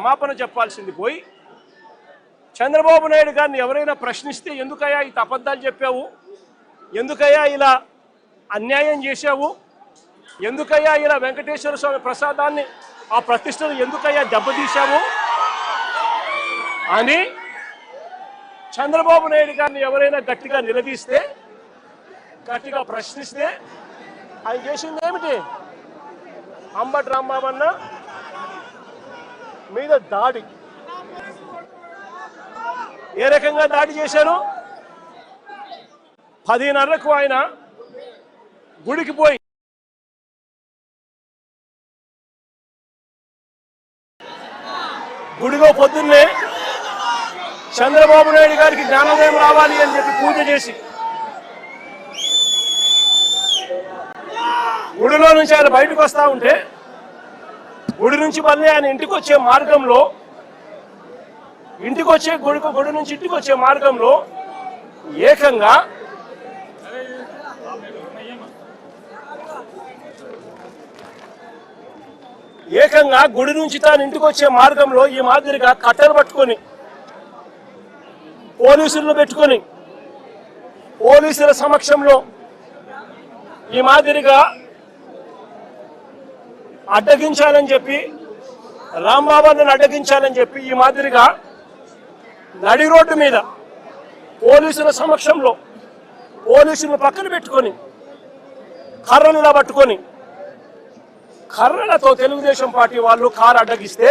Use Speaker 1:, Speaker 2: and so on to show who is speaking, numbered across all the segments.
Speaker 1: క్షమాపణ చెప్పాల్సింది పోయి చంద్రబాబు నాయుడు గారిని ఎవరైనా ప్రశ్నిస్తే ఎందుకయ్యా ఈ అబద్ధాలు చెప్పావు, ఎందుకయ్యా ఇలా అన్యాయం చేశావు, ఎందుకయ్యా ఇలా వెంకటేశ్వర స్వామి ప్రసాదాన్ని ఆ ప్రతిష్టను ఎందుకయ్యా దెబ్బతీశావు అని చంద్రబాబు నాయుడు గారిని ఎవరైనా గట్టిగా నిలదీస్తే, గట్టిగా ప్రశ్నిస్తే ఆయన చేసింది ఏమిటి? అంబటి రాంబాబన్న మీద దాడి. ఏ రకంగా దాడి చేశారు? 10:30కు ఆయన గుడికి పోయి గుడిలో పొద్దున్నే చంద్రబాబు నాయుడు గారికి జ్ఞానోదయం రావాలి అని చెప్పి పూజ చేసి గుడిలో నుంచి ఆయన బయటకు వస్తూ ఉంటే గుడి నుంచి మళ్ళీ ఆయన ఇంటికి వచ్చే మార్గంలో గుడి నుంచి ఇంటికి వచ్చే మార్గంలో ఏకంగా గుడి నుంచి తాను ఇంటికి వచ్చే మార్గంలో ఈ మాదిరిగా కట్టెలు పట్టుకొని పోలీసులను పెట్టుకొని పోలీసుల సమక్షంలో ఈ మాదిరిగా అడ్డగించాలని చెప్పి, రాంబాబుని అడ్డగించాలని చెప్పి ఈ మాదిరిగా నడి రోడ్డు మీద పోలీసుల సమక్షంలో పోలీసులను పక్కన పెట్టుకొని కర్రలులా పట్టుకొని కర్రలతో తెలుగుదేశం పార్టీ వాళ్ళు కారు అడ్డగిస్తే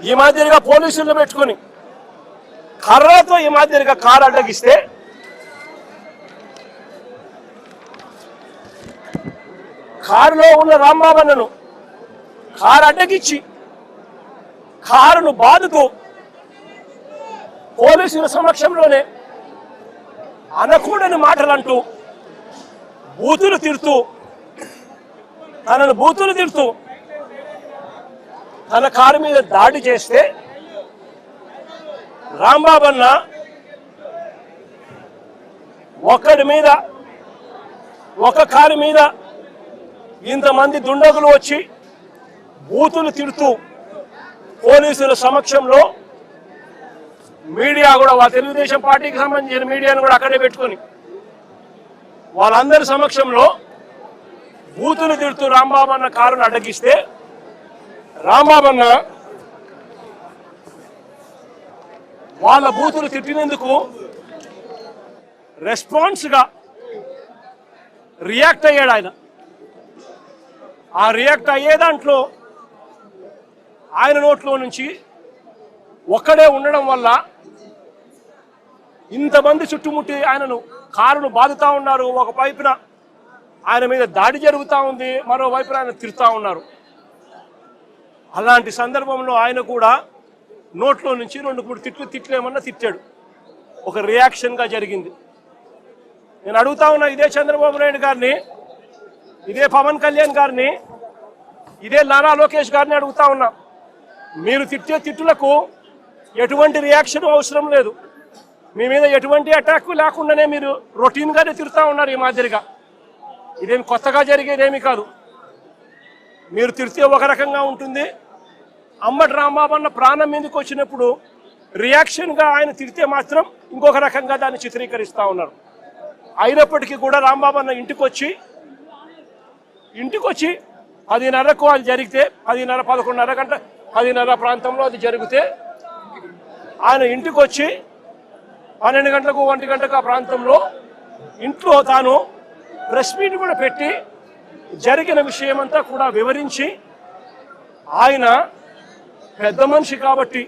Speaker 1: ఈ మాదిరిగా పోలీసులను పెట్టుకొని కర్రలతో ఈ మాదిరిగా కారు అడ్డగిస్తే కారులో ఉన్న రాంబాబన్నను కారు అడ్డగించి కారును బాదుతూ పోలీసుల సమక్షంలోనే అనకూడని మాటలంటూ బూతులు తిడుతూ తన కారు మీద దాడి చేస్తే రాంబాబన్న ఒక కారు మీద ఇంతమంది దుండగులు వచ్చి బూతులు తిడుతూ పోలీసుల సమక్షంలో మీడియా కూడా, వాళ్ళ తెలుగుదేశం పార్టీకి సంబంధించిన మీడియాను కూడా అక్కడే పెట్టుకొని వాళ్ళందరి సమక్షంలో బూతులు తిడుతూ రాంబాబన్న కారును అడ్డగిస్తే రాంబాబన్న వాళ్ళ బూతులు తిట్టినందుకు రెస్పాన్స్గా రియాక్ట్ అయ్యాడు ఆయన. ఆ రియాక్ట్ అయ్యే దాంట్లో ఆయన నోట్లో నుంచి ఒక్కడే ఉండడం వల్ల ఇంతమంది చుట్టుముట్టి ఆయనను కారును బాదుతూ ఉన్నారు. ఒక వైపున ఆయన మీద దాడి జరుగుతూ ఉంది, మరోవైపున ఆయన తిడుతూ ఉన్నారు. అలాంటి సందర్భంలో ఆయన కూడా నోట్లో నుంచి 2-3 తిట్లేమన్నా తిట్టాడు. ఒక రియాక్షన్గా జరిగింది. నేను అడుగుతా ఉన్నా ఇదే చంద్రబాబు నాయుడు గారిని, ఇదే పవన్ కళ్యాణ్ గారిని, ఇదే నారా లోకేష్ గారిని అడుగుతా ఉన్నా, మీరు తిట్టే తిట్టులకు ఎటువంటి రియాక్షన్ అవసరం లేదు, మీ మీద ఎటువంటి అటాక్ లేకుండానే మీరు రొటీన్గానే తిడుతూ ఉన్నారు. ఈ మాదిరిగా ఇదేమి కొత్తగా జరిగేదేమీ కాదు. మీరు తిడితే ఒక రకంగా ఉంటుంది, అంబటి రాంబాబన్న ప్రాణం మీదకి వచ్చినప్పుడు రియాక్షన్గా ఆయన తిడితే మాత్రం ఇంకొక రకంగా దాన్ని చిత్రీకరిస్తూ ఉన్నారు. అయినప్పటికీ కూడా రాంబాబన్న ఇంటికి వచ్చి 10:30కు అది జరిగితే 10:30 ప్రాంతంలో అది జరిగితే ఆయన ఇంటికి వచ్చి 12 గంటలకు 1 గంటకు ఆ ప్రాంతంలో ఇంట్లో తాను ప్రెస్ మీట్ కూడా పెట్టి జరిగిన విషయమంతా కూడా వివరించి, ఆయన పెద్ద మనిషి కాబట్టి,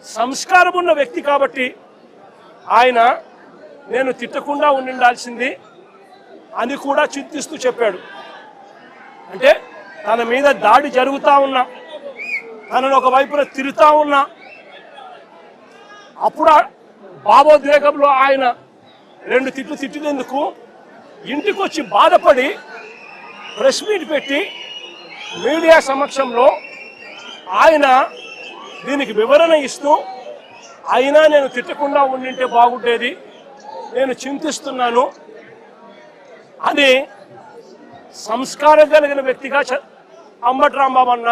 Speaker 1: సంస్కారం ఉన్న వ్యక్తి కాబట్టి ఆయన నేను తిట్టకుండా ఉండాల్సింది అని కూడా చింతిస్తూ చెప్పాడు. అంటే తన మీద దాడి జరుగుతూ ఉన్నా, తనను ఒకవైపున తిరుగుతూ ఉన్నా, అప్పుడు భావోద్వేగంలో ఆయన 2 తిట్లు తిట్టినందుకు ఇంటికి వచ్చి బాధపడి ప్రెస్ మీట్ పెట్టి మీడియా సమక్షంలో ఆయన దీనికి వివరణ ఇస్తూ అయినా నేను తిట్టకుండా ఉండింటే బాగుండేది, నేను చింతిస్తున్నాను అని సంస్కారం కలిగిన వ్యక్తిగా అంబటి రాంబాబు అన్న